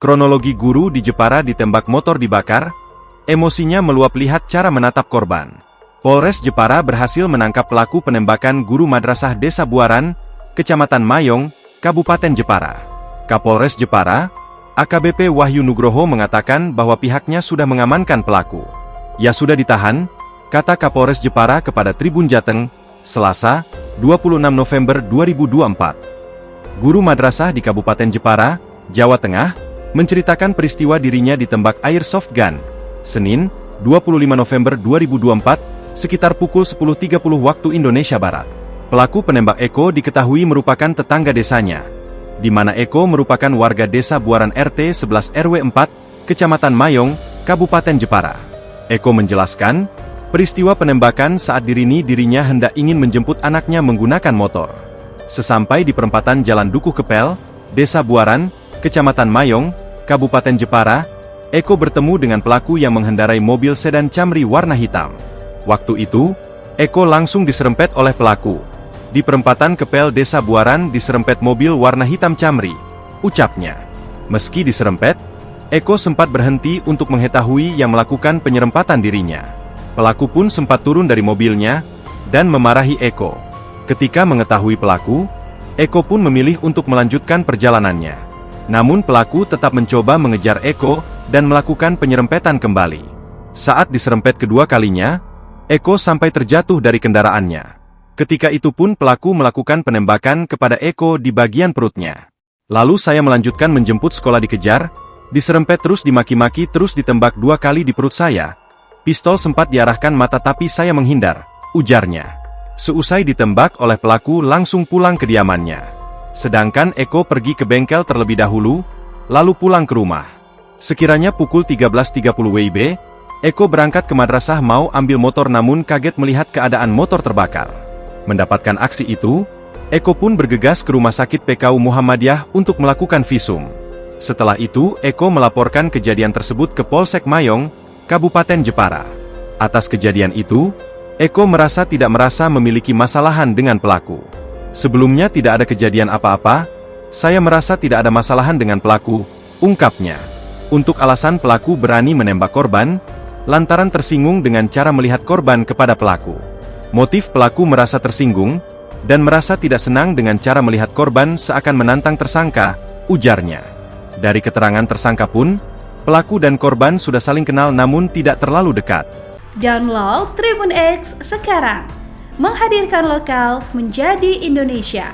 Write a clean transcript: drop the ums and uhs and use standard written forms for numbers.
kronologi guru di Jepara ditembak motor dibakar, emosinya meluap lihat cara menatap korban. Polres Jepara berhasil menangkap pelaku penembakan guru madrasah Desa Buaran, Kecamatan Mayong, Kabupaten Jepara. Kapolres Jepara, AKBP Wahyu Nugroho mengatakan bahwa pihaknya sudah mengamankan pelaku. "Ya sudah ditahan," kata Kapolres Jepara kepada Tribun Jateng, Selasa, 26 November 2024. Guru madrasah di Kabupaten Jepara, Jawa Tengah, menceritakan peristiwa dirinya ditembak airsoft gun, Senin, 25 November 2024, sekitar pukul 10.30 waktu Indonesia Barat. Pelaku penembak Eko diketahui merupakan tetangga desanya, di mana Eko merupakan warga Desa Buaran RT 11 RW 4, Kecamatan Mayong, Kabupaten Jepara. Eko menjelaskan, peristiwa penembakan saat dirinya hendak ingin menjemput anaknya menggunakan motor. Sesampai di perempatan Jalan Dukuh Kepel, Desa Buaran, Kecamatan Mayong, Kabupaten Jepara, Eko bertemu dengan pelaku yang mengendarai mobil sedan Camry warna hitam. Waktu itu, Eko langsung diserempet oleh pelaku. Di perempatan Kepel Desa Buaran diserempet mobil warna hitam Camry, ucapnya. Meski diserempet, Eko sempat berhenti untuk mengetahui yang melakukan penyerempatan dirinya. Pelaku pun sempat turun dari mobilnya, dan memarahi Eko. Ketika mengetahui pelaku, Eko pun memilih untuk melanjutkan perjalanannya. Namun pelaku tetap mencoba mengejar Eko, dan melakukan penyerempetan kembali. Saat diserempet kedua kalinya, Eko sampai terjatuh dari kendaraannya. Ketika itu pun pelaku melakukan penembakan kepada Eko di bagian perutnya. "Lalu saya melanjutkan menjemput sekolah dikejar, diserempet terus dimaki-maki terus ditembak 2 kali di perut saya. Pistol sempat diarahkan mata tapi saya menghindar," ujarnya. Seusai ditembak oleh pelaku langsung pulang ke diamannya. Sedangkan Eko pergi ke bengkel terlebih dahulu, lalu pulang ke rumah. Sekiranya pukul 13.30 WIB, Eko berangkat ke madrasah mau ambil motor namun kaget melihat keadaan motor terbakar. Mendapatkan aksi itu, Eko pun bergegas ke Rumah Sakit PKU Muhammadiyah untuk melakukan visum. Setelah itu, Eko melaporkan kejadian tersebut ke Polsek Mayong, Kabupaten Jepara. Atas kejadian itu, Eko merasa tidak memiliki masalahan dengan pelaku. "Sebelumnya tidak ada kejadian apa-apa, saya merasa tidak ada masalahan dengan pelaku," ungkapnya. Untuk alasan pelaku berani menembak korban, lantaran tersinggung dengan cara melihat korban kepada pelaku. Motif pelaku merasa tersinggung, dan merasa tidak senang dengan cara melihat korban seakan menantang tersangka, ujarnya. Dari keterangan tersangka pun, pelaku dan korban sudah saling kenal namun tidak terlalu dekat. Download Tribun X sekarang, menghadirkan lokal menjadi Indonesia.